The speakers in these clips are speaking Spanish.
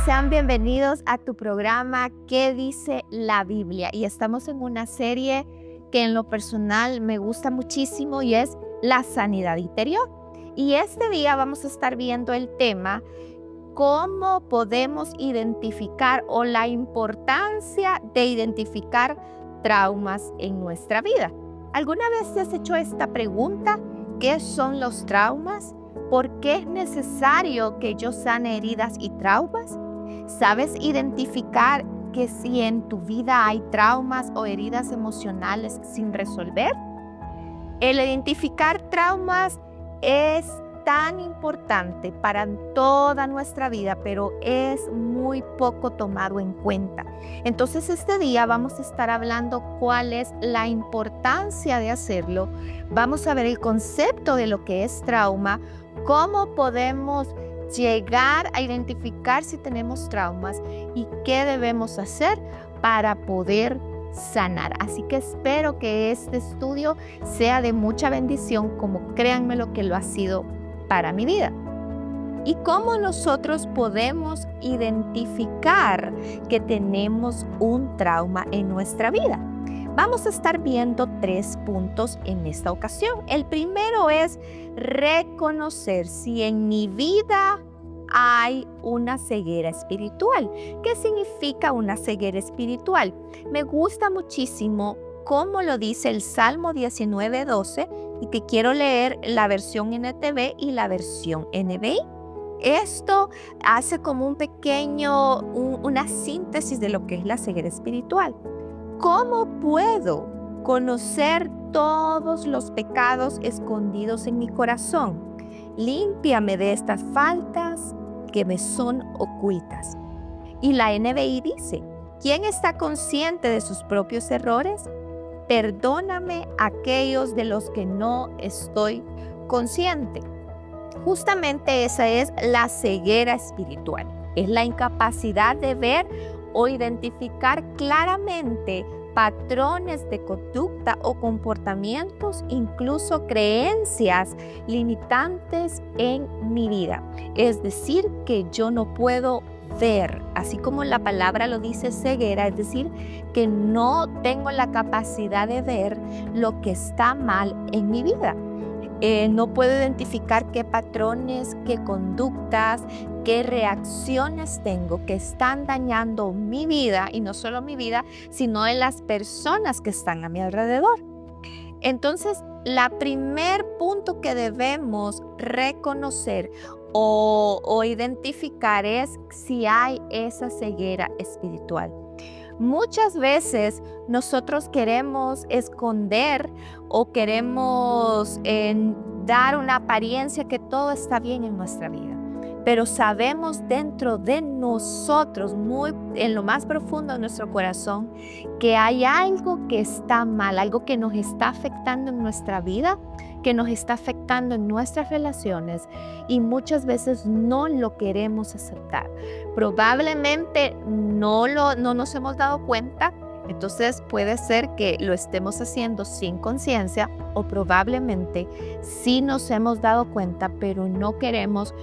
sean bienvenidos a tu programa ¿Qué dice la Biblia? Y estamos en una serie que en lo personal me gusta muchísimo y es la sanidad interior. Y este día vamos a estar viendo el tema cómo podemos identificar o la importancia de identificar traumas en nuestra vida. ¿Alguna vez te has hecho esta pregunta? ¿Qué son los traumas? ¿Por qué es necesario que yo sane heridas y traumas? ¿Sabes identificar que si en tu vida hay traumas o heridas emocionales sin resolver? El identificar traumas es tan importante para toda nuestra vida, pero es muy poco tomado en cuenta. Entonces, este día vamos a estar hablando cuál es la importancia de hacerlo. Vamos a ver el concepto de lo que es trauma, cómo podemos llegar a identificar si tenemos traumas y qué debemos hacer para poder sanar. Así que espero que este estudio sea de mucha bendición, como créanme lo que lo ha sido para mi vida. ¿Y cómo nosotros podemos identificar que tenemos un trauma en nuestra vida? Vamos a estar viendo 3 puntos en esta ocasión. El primero es reconocer si en mi vida hay una ceguera espiritual. ¿Qué significa una ceguera espiritual? Me gusta muchísimo cómo lo dice el Salmo 19:12 y que quiero leer la versión NTV y la versión NBI. Esto hace como una síntesis de lo que es la ceguera espiritual. ¿Cómo puedo conocer todos los pecados escondidos en mi corazón? Límpiame de estas faltas que me son ocultas. Y la NBI dice, ¿quién está consciente de sus propios errores? Perdóname aquellos de los que no estoy consciente. Justamente esa es la ceguera espiritual. Es la incapacidad de ver o identificar claramente patrones de conducta o comportamientos, incluso creencias limitantes en mi vida. Es decir, que yo no puedo ver, así como la palabra lo dice ceguera, es decir, que no tengo la capacidad de ver lo que está mal en mi vida. No puedo identificar qué patrones, qué conductas, qué reacciones tengo que están dañando mi vida, y no solo mi vida, sino de las personas que están a mi alrededor. Entonces, el primer punto que debemos reconocer o identificar es si hay esa ceguera espiritual. Muchas veces nosotros queremos esconder o queremos dar una apariencia que todo está bien en nuestra vida, pero sabemos dentro de nosotros, muy en lo más profundo de nuestro corazón, que hay algo que está mal, algo que nos está afectando en nuestra vida, que nos está afectando en nuestras relaciones, y muchas veces no lo queremos aceptar. Probablemente no nos hemos dado cuenta, entonces puede ser que lo estemos haciendo sin conciencia, o probablemente sí nos hemos dado cuenta, pero no queremos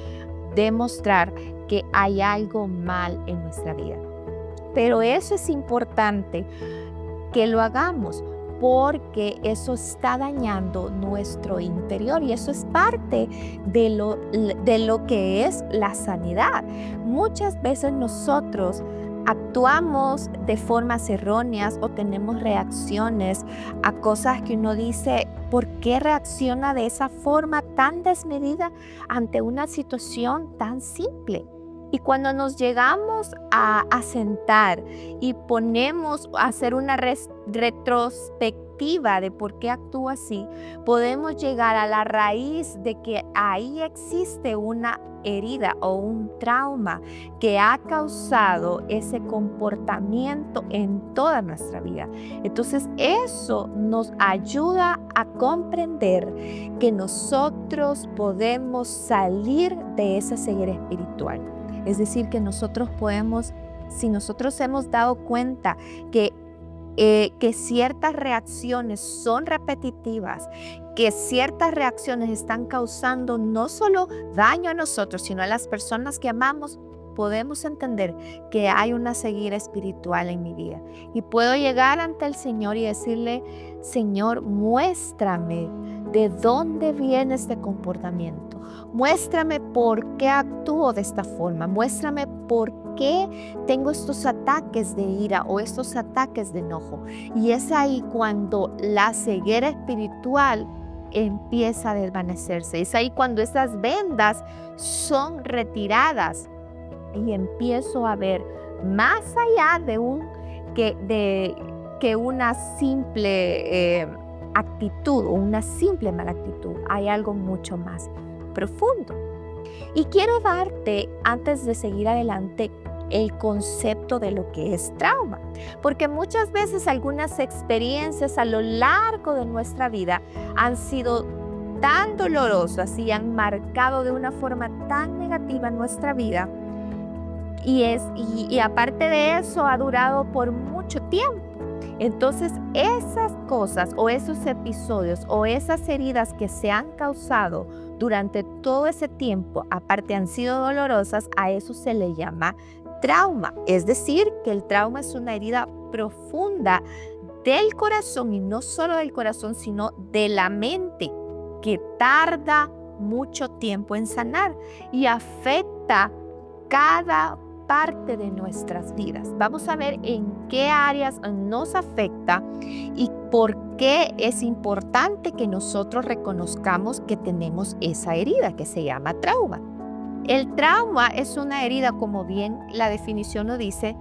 demostrar que hay algo mal en nuestra vida. Pero eso es importante que lo hagamos, porque eso está dañando nuestro interior, y eso es parte de lo que es la sanidad. Muchas veces nosotros actuamos de formas erróneas o tenemos reacciones a cosas que uno dice, ¿por qué reacciona de esa forma tan desmedida ante una situación tan simple? Y cuando nos llegamos a sentar y ponemos a hacer una retrospectiva de por qué actúa así, podemos llegar a la raíz de que ahí existe una herida o un trauma que ha causado ese comportamiento en toda nuestra vida. Entonces, eso nos ayuda a comprender que nosotros podemos salir de esa ceguera espiritual. Es decir, que nosotros podemos, si nosotros hemos dado cuenta que ciertas reacciones son repetitivas, que ciertas reacciones están causando no solo daño a nosotros, sino a las personas que amamos, podemos entender que hay una ceguera espiritual en mi vida y puedo llegar ante el Señor y decirle, Señor, muéstrame de dónde viene este comportamiento. Muéstrame por qué actúo de esta forma. Muéstrame por qué tengo estos ataques de ira o estos ataques de enojo. Y es ahí cuando la ceguera espiritual empieza a desvanecerse. Es ahí cuando esas vendas son retiradas y empiezo a ver más allá que una simple actitud o una simple mala actitud. Hay algo mucho más profundo. Y quiero darte, antes de seguir adelante, el concepto de lo que es trauma, porque muchas veces algunas experiencias a lo largo de nuestra vida han sido tan dolorosas y han marcado de una forma tan negativa nuestra vida y aparte de eso ha durado por mucho tiempo. Entonces esas cosas o esos episodios o esas heridas que se han causado durante todo ese tiempo, aparte han sido dolorosas, a eso se le llama trauma. Es decir, que el trauma es una herida profunda del corazón y no solo del corazón, sino de la mente, que tarda mucho tiempo en sanar y afecta cada parte de nuestras vidas. Vamos a ver en qué áreas nos afecta y por qué es importante que nosotros reconozcamos que tenemos esa herida que se llama trauma. El trauma es una herida, como bien la definición lo dice,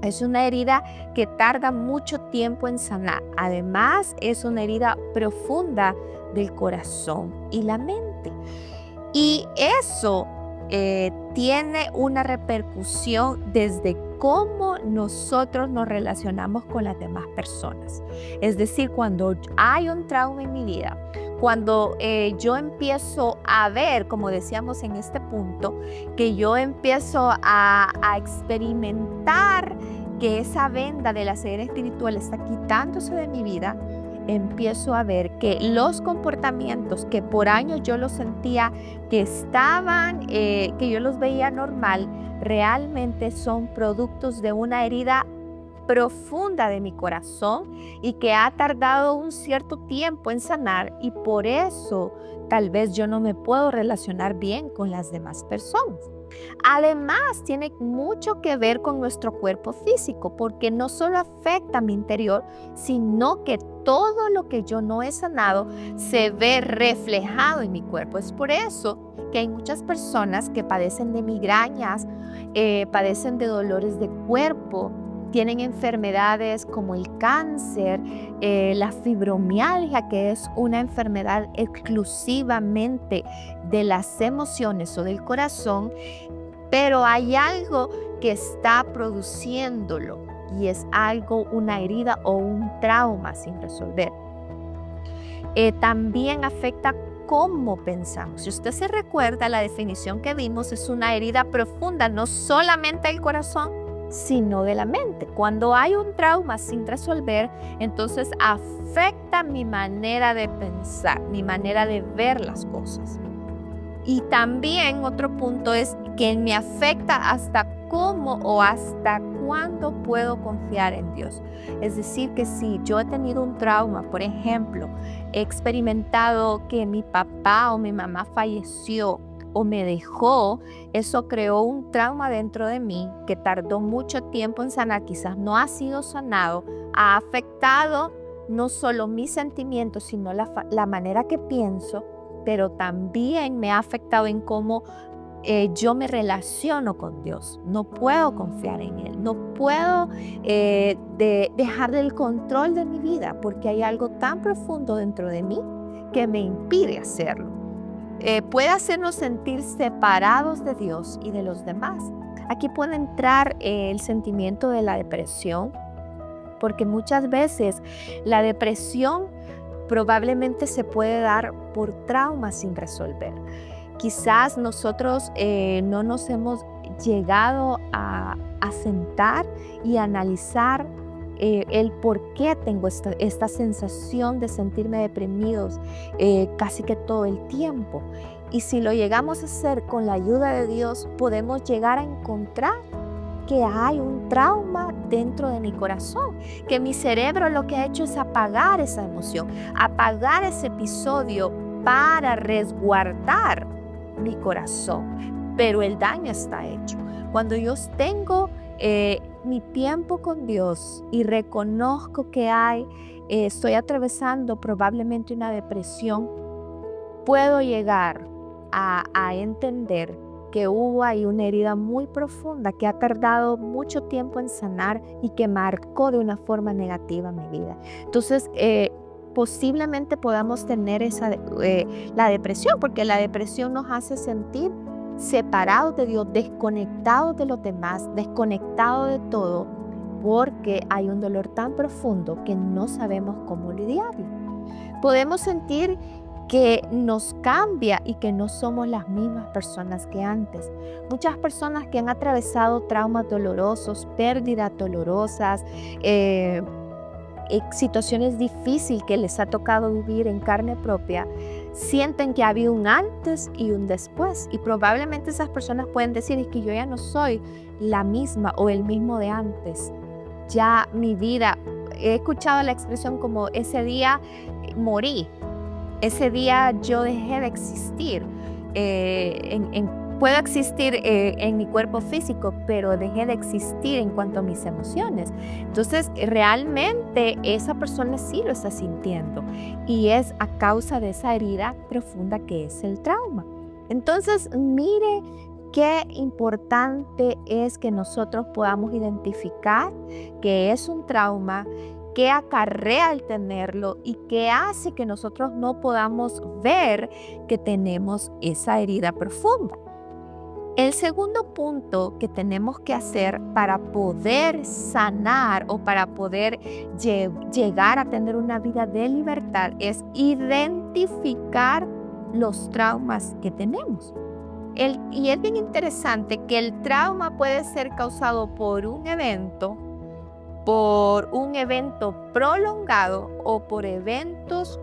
es una herida que tarda mucho tiempo en sanar. Además, es una herida profunda del corazón y la mente. Y eso tiene una repercusión desde cómo nosotros nos relacionamos con las demás personas. Es decir, cuando hay un trauma en mi vida, cuando yo empiezo a ver, como decíamos en este punto, que yo empiezo a experimentar que esa venda de la ceguera espiritual está quitándose de mi vida, empiezo a ver que los comportamientos que por años yo los sentía que estaban, que yo los veía normal, realmente son productos de una herida profunda de mi corazón y que ha tardado un cierto tiempo en sanar y por eso tal vez yo no me puedo relacionar bien con las demás personas. Además, tiene mucho que ver con nuestro cuerpo físico, porque no solo afecta a mi interior, sino que todo lo que yo no he sanado se ve reflejado en mi cuerpo. Es por eso que hay muchas personas que padecen de migrañas, padecen de dolores de cuerpo, tienen enfermedades como el cáncer, la fibromialgia, que es una enfermedad exclusivamente de las emociones o del corazón, pero hay algo que está produciéndolo y es algo, una herida o un trauma sin resolver. También afecta cómo pensamos. Si usted se recuerda, la definición que vimos es una herida profunda, no solamente del corazón, sino de la mente. Cuando hay un trauma sin resolver, entonces afecta mi manera de pensar, mi manera de ver las cosas. Y también otro punto es que me afecta hasta cómo o hasta cuándo puedo confiar en Dios. Es decir, que si yo he tenido un trauma, por ejemplo, he experimentado que mi papá o mi mamá falleció o me dejó, eso creó un trauma dentro de mí que tardó mucho tiempo en sanar, quizás no ha sido sanado, ha afectado no solo mis sentimientos, sino la manera que pienso, pero también me ha afectado en cómo yo me relaciono con Dios. No puedo confiar en Él, no puedo dejarle el control de mi vida porque hay algo tan profundo dentro de mí que me impide hacerlo. Puede hacernos sentir separados de Dios y de los demás. Aquí puede entrar el sentimiento de la depresión, porque muchas veces la depresión probablemente se puede dar por traumas sin resolver. Quizás nosotros no nos hemos llegado a sentar y analizar el por qué tengo esta sensación de sentirme deprimidos casi que todo el tiempo. Y si lo llegamos a hacer con la ayuda de Dios, podemos llegar a encontrar que hay un trauma dentro de mi corazón, que mi cerebro lo que ha hecho es apagar esa emoción, apagar ese episodio para resguardar mi corazón. Pero el daño está hecho. Cuando yo tengo mi tiempo con Dios y reconozco que estoy atravesando probablemente una depresión, puedo llegar a entender que hubo ahí una herida muy profunda que ha tardado mucho tiempo en sanar y que marcó de una forma negativa mi vida. Entonces, posiblemente podamos tener la depresión, porque la depresión nos hace sentir separados de Dios, desconectados de los demás, desconectados de todo, porque hay un dolor tan profundo que no sabemos cómo lidiarlo. Podemos sentir que nos cambia y que no somos las mismas personas que antes. Muchas personas que han atravesado traumas dolorosos, pérdidas dolorosas, situaciones difíciles que les ha tocado vivir en carne propia, sienten que ha habido un antes y un después. Y probablemente esas personas pueden decir, es que yo ya no soy la misma o el mismo de antes. Ya mi vida, he escuchado la expresión como ese día morí. Ese día yo dejé de existir, puedo existir en mi cuerpo físico, pero dejé de existir en cuanto a mis emociones. Entonces, realmente esa persona sí lo está sintiendo y es a causa de esa herida profunda que es el trauma. Entonces, mire qué importante es que nosotros podamos identificar que es un trauma, qué acarrea el tenerlo y qué hace que nosotros no podamos ver que tenemos esa herida profunda. El segundo punto que tenemos que hacer para poder sanar o para poder llegar a tener una vida de libertad es identificar los traumas que tenemos. Y es bien interesante que el trauma puede ser causado por un evento prolongado o por eventos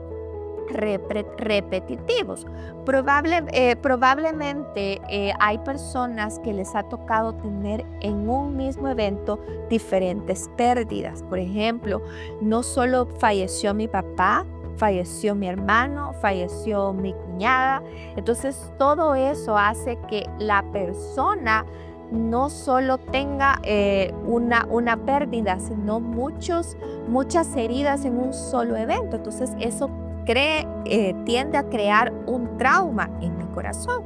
repetitivos. Probablemente hay personas que les ha tocado tener en un mismo evento diferentes pérdidas. Por ejemplo, no solo falleció mi papá, falleció mi hermano, falleció mi cuñada. Entonces todo eso hace que la persona no solo tenga una pérdida, sino muchas heridas en un solo evento. Entonces eso tiende a crear un trauma en mi corazón.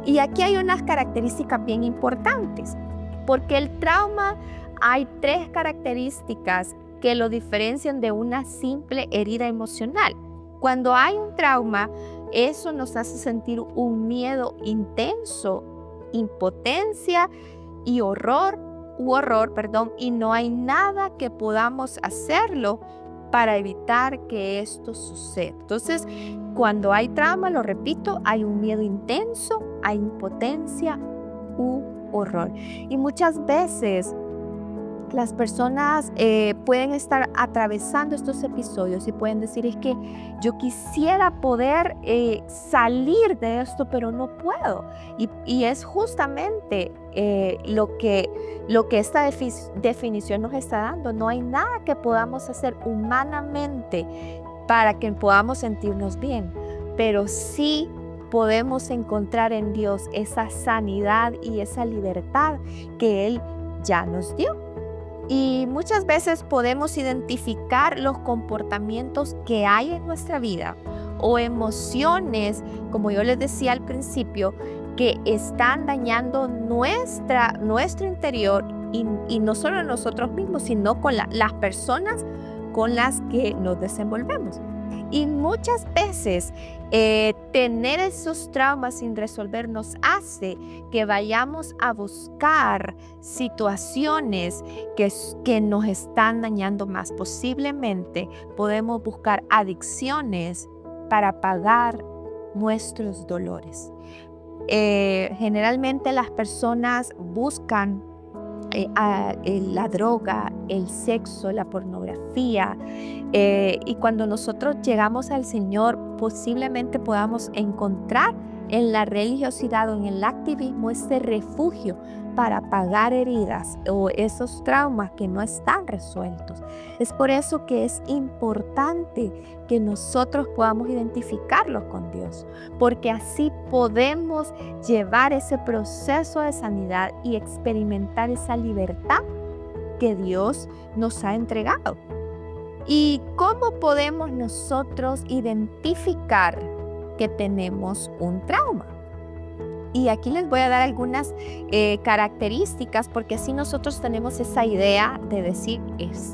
Y aquí hay unas características bien importantes, porque el trauma, hay 3 características que lo diferencian de una simple herida emocional. Cuando hay un trauma, eso nos hace sentir un miedo intenso, impotencia y horror, y no hay nada que podamos hacerlo para evitar que esto suceda. Entonces, cuando hay trauma, lo repito, hay un miedo intenso, hay impotencia u horror. Y muchas veces las personas pueden estar atravesando estos episodios y pueden decir, es que yo quisiera poder salir de esto, pero no puedo. Y es justamente lo que esta definición nos está dando. No hay nada que podamos hacer humanamente para que podamos sentirnos bien, pero sí podemos encontrar en Dios esa sanidad y esa libertad que Él ya nos dio. Y muchas veces podemos identificar los comportamientos que hay en nuestra vida o emociones, como yo les decía al principio, que están dañando nuestro interior y no solo nosotros mismos, sino con las personas con las que nos desenvolvemos. Y muchas veces tener esos traumas sin resolver nos hace que vayamos a buscar situaciones que nos están dañando más. Posiblemente podemos buscar adicciones para pagar nuestros dolores. Generalmente las personas buscan la droga, el sexo, la pornografía. Y cuando nosotros llegamos al Señor, posiblemente podamos encontrar en la religiosidad o en el activismo ese refugio para pagar heridas o esos traumas que no están resueltos. Es por eso que es importante que nosotros podamos identificarlos con Dios, porque así podemos llevar ese proceso de sanidad y experimentar esa libertad que Dios nos ha entregado. ¿Y cómo podemos nosotros identificar que tenemos un trauma? Y aquí les voy a dar algunas características, porque así nosotros tenemos esa idea de decir,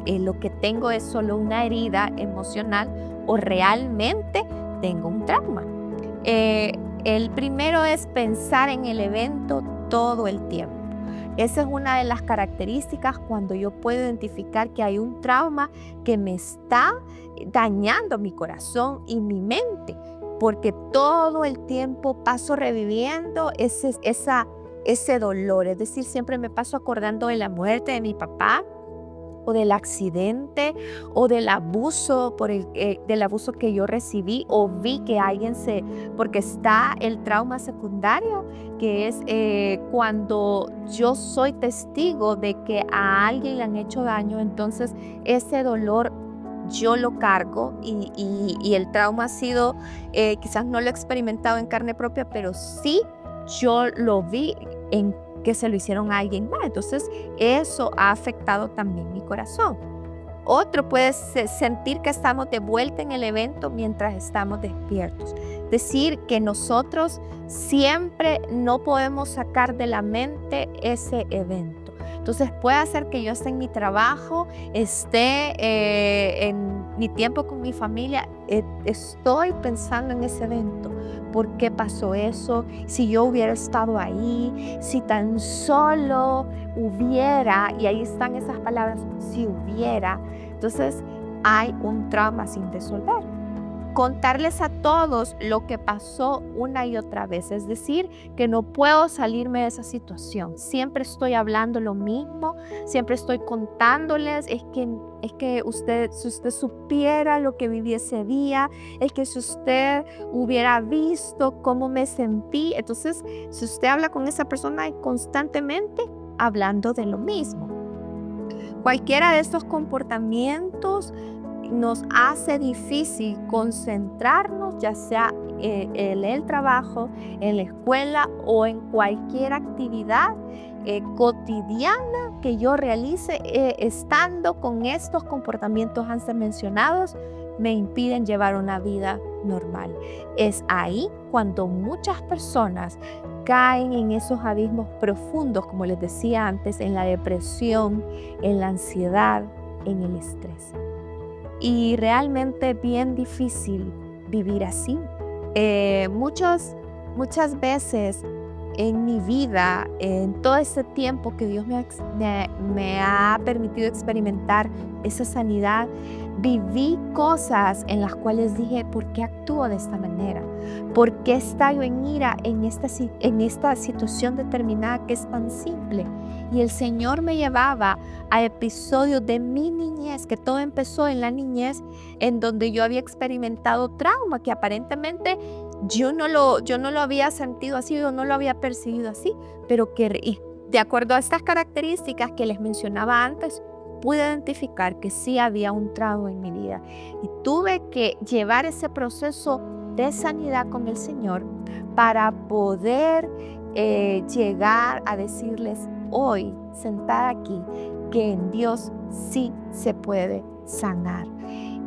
lo que tengo es solo una herida emocional o realmente tengo un trauma. El primero es pensar en el evento todo el tiempo. Esa es una de las características cuando yo puedo identificar que hay un trauma que me está dañando mi corazón y mi mente, porque todo el tiempo paso reviviendo ese dolor. Es decir, siempre me paso acordando de la muerte de mi papá, o del accidente, o del abuso, del abuso que yo recibí o vi que alguien porque está el trauma secundario, que es cuando yo soy testigo de que a alguien le han hecho daño. Entonces ese dolor yo lo cargo y el trauma ha sido, quizás no lo he experimentado en carne propia, pero sí yo lo vi en que se lo hicieron a alguien más. Entonces eso ha afectado también mi corazón. Otro puede sentir que estamos de vuelta en el evento mientras estamos despiertos. Decir que nosotros siempre no podemos sacar de la mente ese evento. Entonces puede hacer que yo esté en mi trabajo, esté en mi tiempo con mi familia, estoy pensando en ese evento. ¿Por qué pasó eso? Si yo hubiera estado ahí, si tan solo hubiera, y ahí están esas palabras, si hubiera. Entonces hay un trauma sin resolver. Contarles a todos lo que pasó una y otra vez, es decir, que no puedo salirme de esa situación. Siempre estoy hablando lo mismo, siempre estoy contándoles, es que si usted supiera lo que viví ese día, es que si usted hubiera visto cómo me sentí. Entonces, si usted habla con esa persona constantemente hablando de lo mismo, cualquiera de estos comportamientos nos hace difícil concentrarnos, ya sea en el trabajo, en la escuela o en cualquier actividad cotidiana que yo realice, estando con estos comportamientos antes mencionados, me impiden llevar una vida normal. Es ahí cuando muchas personas caen en esos abismos profundos, como les decía antes, en la depresión, en la ansiedad, en el estrés. Y realmente es bien difícil vivir así. Muchas veces en mi vida, en todo ese tiempo que Dios me ha permitido experimentar esa sanidad, viví cosas en las cuales dije, ¿por qué actúo de esta manera? ¿Por qué estallo en ira en esta situación determinada que es tan simple? Y el Señor me llevaba a episodios de mi niñez, que todo empezó en la niñez, en donde yo había experimentado trauma, que aparentemente yo no lo había sentido así, yo no lo había percibido así, pero que de acuerdo a estas características que les mencionaba antes, pude identificar que sí había un trauma en mi vida. Y tuve que llevar ese proceso de sanidad con el Señor para poder llegar a decirles hoy, sentada aquí, que en Dios sí se puede sanar.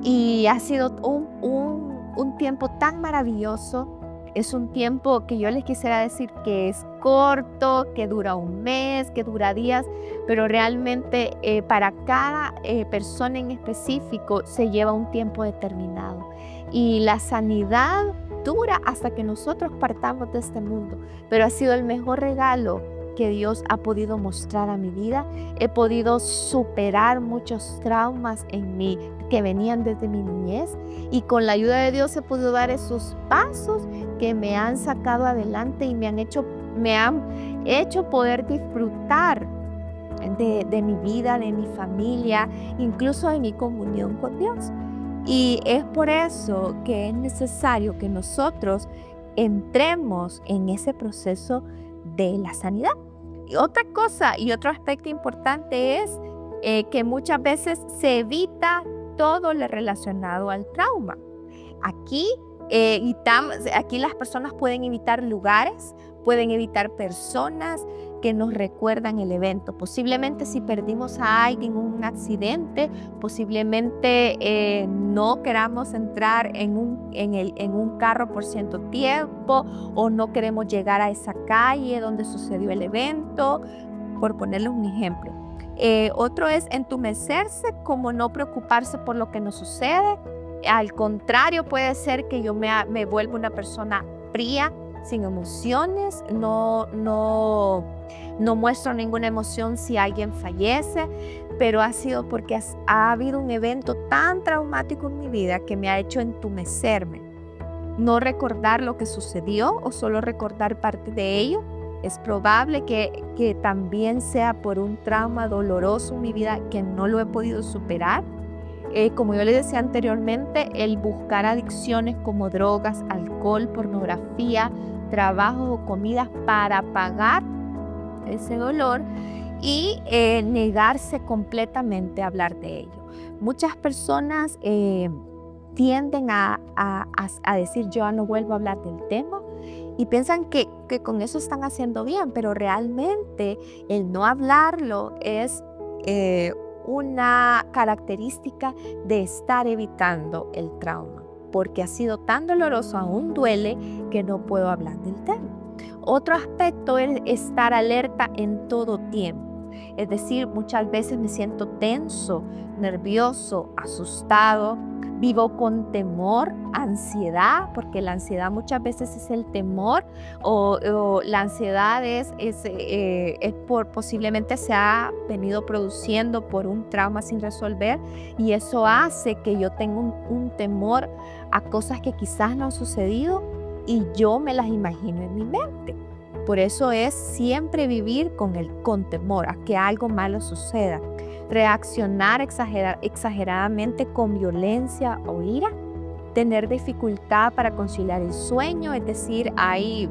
Y ha sido un tiempo tan maravilloso. Es un tiempo que yo les quisiera decir que es corto, que dura un mes, que dura días, pero realmente para cada persona en específico se lleva un tiempo determinado. Y la sanidad dura hasta que nosotros partamos de este mundo, pero ha sido el mejor regalo que Dios ha podido mostrar a mi vida. He podido superar muchos traumas en mí que venían desde mi niñez, y con la ayuda de Dios he podido dar esos pasos que me han sacado adelante y me han hecho poder disfrutar de mi vida, de mi familia, incluso de mi comunión con Dios. Y es por eso que es necesario que nosotros entremos en ese proceso de la sanidad. Y otra cosa y otro aspecto importante es que muchas veces se evita todo lo relacionado al trauma. Aquí, aquí las personas pueden evitar lugares, pueden evitar personas que nos recuerdan el evento. Posiblemente si perdimos a alguien en un accidente, posiblemente no queramos entrar en un carro por cierto tiempo, o no queremos llegar a esa calle donde sucedió el evento, por ponerles un ejemplo. Otro es entumecerse, como no preocuparse por lo que nos sucede. Al contrario, puede ser que yo me vuelva una persona fría, sin emociones, no muestro ninguna emoción si alguien fallece, pero ha sido porque ha habido un evento tan traumático en mi vida que me ha hecho entumecerme. No recordar lo que sucedió o solo recordar parte de ello. Es probable que también sea por un trauma doloroso en mi vida que no lo he podido superar. Como yo les decía anteriormente, el buscar adicciones como drogas, alcohol, pornografía, trabajos o comidas para pagar ese dolor y negarse completamente a hablar de ello. Muchas personas tienden a decir yo no vuelvo a hablar del tema y piensan que con eso están haciendo bien, pero realmente el no hablarlo es una característica de estar evitando el trauma, porque ha sido tan doloroso, aún duele, que no puedo hablar del tema. Otro aspecto es estar alerta en todo tiempo. Es decir, muchas veces me siento tenso, nervioso, asustado, vivo con temor, ansiedad, porque la ansiedad muchas veces es el temor, o la ansiedad es posiblemente se ha venido produciendo por un trauma sin resolver, y eso hace que yo tenga un temor a cosas que quizás no han sucedido y yo me las imagino en mi mente. Por eso es siempre vivir con temor a que algo malo suceda. Reaccionar exageradamente con violencia o ira. Tener dificultad para conciliar el sueño, es decir, hay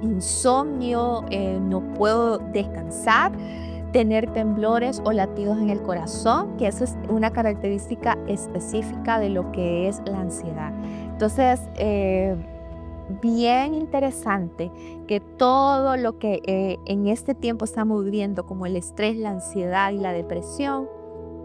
insomnio, no puedo descansar. Tener temblores o latidos en el corazón, que eso es una característica específica de lo que es la ansiedad. Entonces, bien interesante que todo lo que en este tiempo estamos viviendo, como el estrés, la ansiedad y la depresión,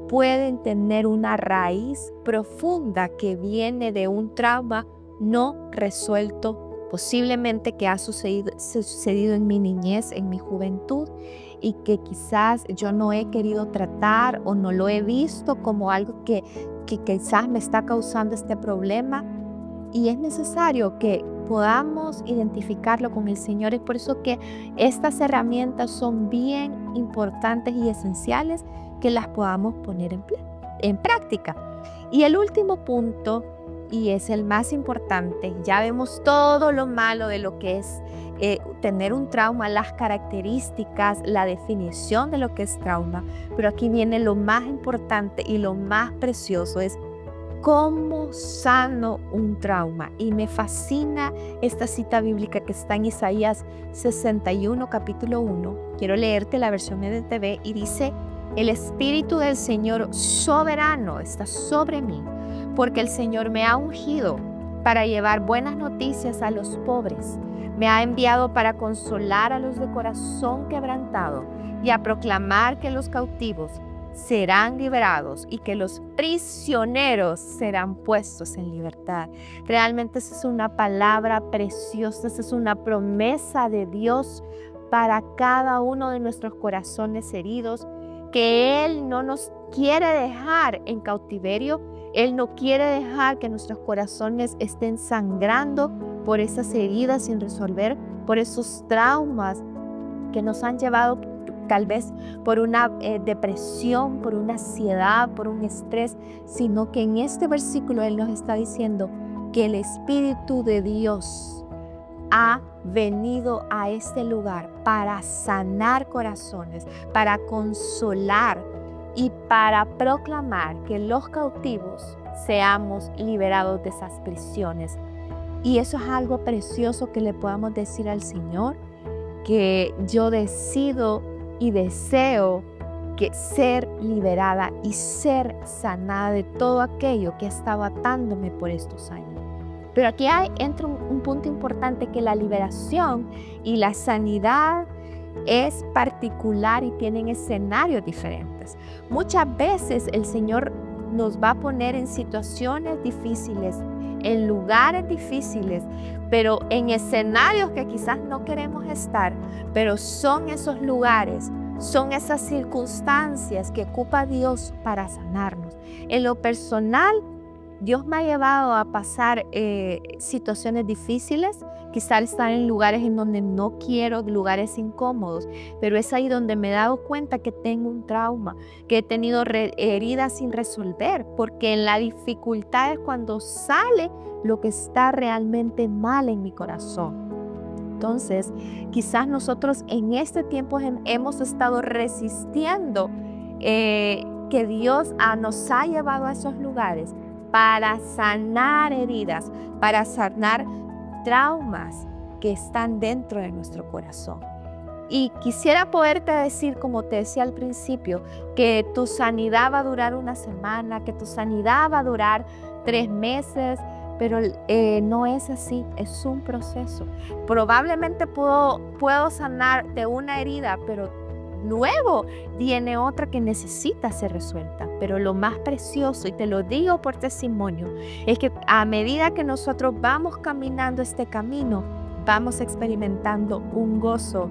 pueden tener una raíz profunda que viene de un trauma no resuelto, posiblemente que ha sucedido en mi niñez, en mi juventud, y que quizás yo no he querido tratar o no lo he visto como algo que quizás me está causando este problema. Y es necesario que podamos identificarlo con el Señor. Es por eso que estas herramientas son bien importantes y esenciales que las podamos poner en práctica. Y el último punto, y es el más importante, ya vemos todo lo malo de lo que es tener un trauma, las características, la definición de lo que es trauma, pero aquí viene lo más importante y lo más precioso, es cómo sano un trauma. Y me fascina esta cita bíblica que está en Isaías 61, capítulo 1. Quiero leerte la versión EDTV y dice: el Espíritu del Señor soberano está sobre mí, porque el Señor me ha ungido para llevar buenas noticias a los pobres. Me ha enviado para consolar a los de corazón quebrantado y a proclamar que los cautivos serán liberados y que los prisioneros serán puestos en libertad. Realmente esa es una palabra preciosa, esa es una promesa de Dios para cada uno de nuestros corazones heridos, que Él no nos quiere dejar en cautiverio. Él no quiere dejar que nuestros corazones estén sangrando por esas heridas sin resolver, por esos traumas que nos han llevado tal vez por una depresión, por una ansiedad, por un estrés, sino que en este versículo Él nos está diciendo que el Espíritu de Dios ha venido a este lugar para sanar corazones, para consolar y para proclamar que los cautivos seamos liberados de esas prisiones. Y eso es algo precioso que le podamos decir al Señor, que yo decido y deseo que ser liberada y ser sanada de todo aquello que estaba atándome por estos años. Pero aquí entra un punto importante, que la liberación y la sanidad es particular y tienen escenarios diferentes. Muchas veces el Señor nos va a poner en situaciones difíciles, en lugares difíciles, pero en escenarios que quizás no queremos estar, pero son esos lugares, son esas circunstancias que ocupa Dios para sanarnos. En lo personal, Dios me ha llevado a pasar situaciones difíciles, quizás estar en lugares en donde no quiero, lugares incómodos, pero es ahí donde me he dado cuenta que tengo un trauma, que he tenido heridas sin resolver, porque en la dificultad es cuando sale lo que está realmente mal en mi corazón. Entonces, quizás nosotros en este tiempo hemos estado resistiendo que Dios nos ha llevado a esos lugares para sanar heridas, para sanar traumas que están dentro de nuestro corazón. Y quisiera poderte decir, como te decía al principio, que tu sanidad va a durar una semana, que tu sanidad va a durar 3 meses, pero no es así, es un proceso. Probablemente puedo sanar de una herida, pero luego viene otra que necesita ser resuelta. Pero lo más precioso, y te lo digo por testimonio, es que a medida que nosotros vamos caminando este camino, vamos experimentando un gozo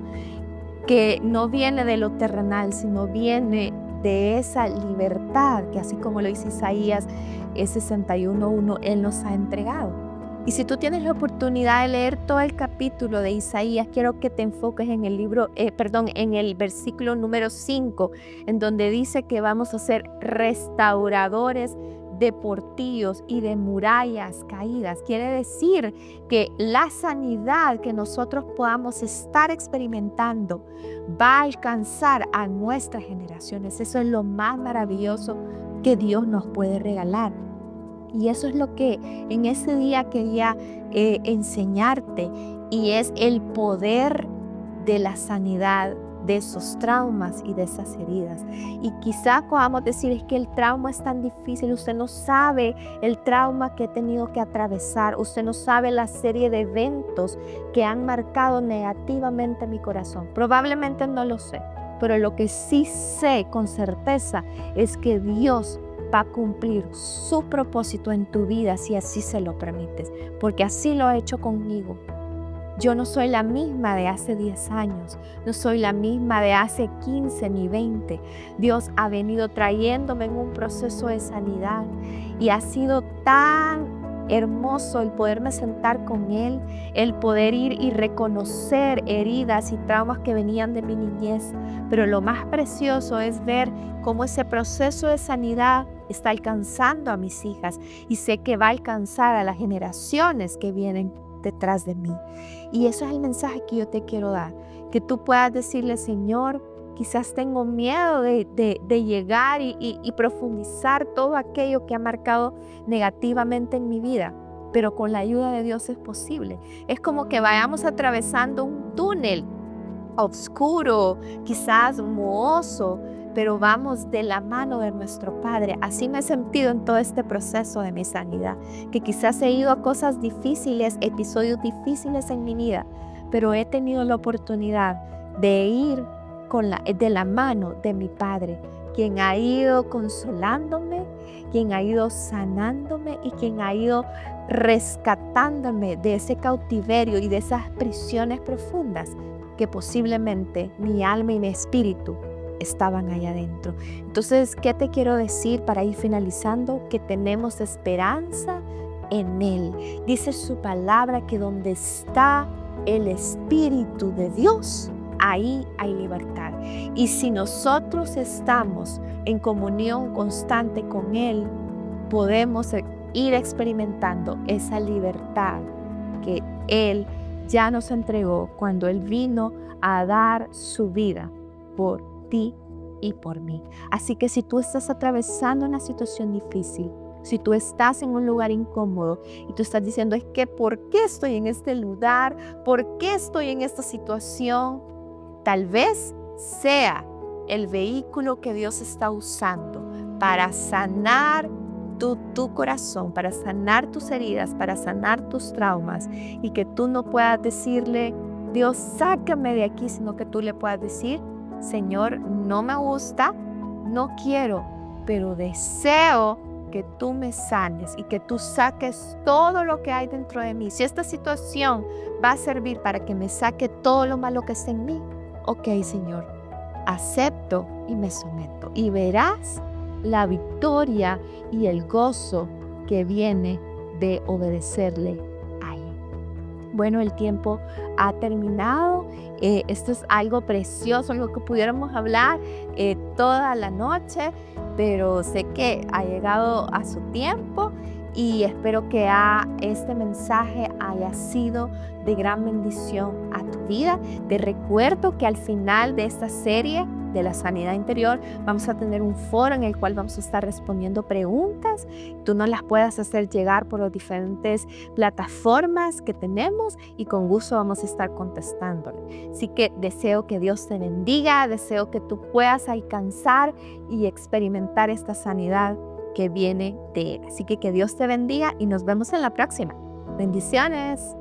que no viene de lo terrenal, sino viene de esa libertad que, así como lo dice Isaías 61:1, Él nos ha entregado. Y si tú tienes la oportunidad de leer todo el capítulo de Isaías, quiero que te enfoques en en el versículo número 5, en donde dice que vamos a ser restauradores de portillos y de murallas caídas. Quiere decir que la sanidad que nosotros podamos estar experimentando va a alcanzar a nuestras generaciones. Eso es lo más maravilloso que Dios nos puede regalar. Y eso es lo que en ese día quería enseñarte, y es el poder de la sanidad de esos traumas y de esas heridas. Y quizá podamos decir, es que el trauma es tan difícil, usted no sabe el trauma que he tenido que atravesar, usted no sabe la serie de eventos que han marcado negativamente mi corazón. Probablemente no lo sé, pero lo que sí sé con certeza es que Dios va a cumplir su propósito en tu vida si así se lo permites, porque así lo ha hecho conmigo. Yo no soy la misma de hace 10 años, no soy la misma de hace 15 ni 20. Dios ha venido trayéndome en un proceso de sanidad y ha sido tan hermoso el poderme sentar con Él, el poder ir y reconocer heridas y traumas que venían de mi niñez. Pero lo más precioso es ver cómo ese proceso de sanidad está alcanzando a mis hijas, y sé que va a alcanzar a las generaciones que vienen detrás de mí. Y eso es el mensaje que yo te quiero dar, que tú puedas decirle: Señor, quizás tengo miedo de llegar y profundizar todo aquello que ha marcado negativamente en mi vida, pero con la ayuda de Dios es posible. Es como que vayamos atravesando un túnel oscuro, quizás mohoso, pero vamos de la mano de nuestro Padre. Así me he sentido en todo este proceso de mi sanidad, que quizás he ido a cosas difíciles, episodios difíciles en mi vida, pero he tenido la oportunidad de ir de la mano de mi Padre, quien ha ido consolándome, quien ha ido sanándome y quien ha ido rescatándome de ese cautiverio y de esas prisiones profundas que posiblemente mi alma y mi espíritu estaban allá adentro. Entonces, ¿qué te quiero decir para ir finalizando? Que tenemos esperanza en Él. Dice su palabra que donde está el Espíritu de Dios, ahí hay libertad. Y si nosotros estamos en comunión constante con Él, podemos ir experimentando esa libertad que Él ya nos entregó cuando Él vino a dar su vida por ti y por mí. Así que si tú estás atravesando una situación difícil, si tú estás en un lugar incómodo y tú estás diciendo, es que ¿por qué estoy en este lugar? ¿Por qué estoy en esta situación? Tal vez sea el vehículo que Dios está usando para sanar tu corazón, para sanar tus heridas, para sanar tus traumas, y que tú no puedas decirle, Dios, sácame de aquí, sino que tú le puedas decir, Señor, no me gusta, no quiero, pero deseo que tú me sanes y que tú saques todo lo que hay dentro de mí. Si esta situación va a servir para que me saque todo lo malo que está en mí, ok, Señor, acepto y me someto. Y verás la victoria y el gozo que viene de obedecerle a Él. Bueno, el tiempo ha terminado. Esto es algo precioso, algo que pudiéramos hablar toda la noche, pero sé que ha llegado a su tiempo y espero que este mensaje haya sido de gran bendición a tu vida. Te recuerdo que al final de esta serie de la sanidad interior vamos a tener un foro en el cual vamos a estar respondiendo preguntas. Tú nos las puedas hacer llegar por las diferentes plataformas que tenemos y con gusto vamos a estar contestándole. Así que deseo que Dios te bendiga, deseo que tú puedas alcanzar y experimentar esta sanidad que viene de Él. Así que Dios te bendiga y nos vemos en la próxima. Bendiciones.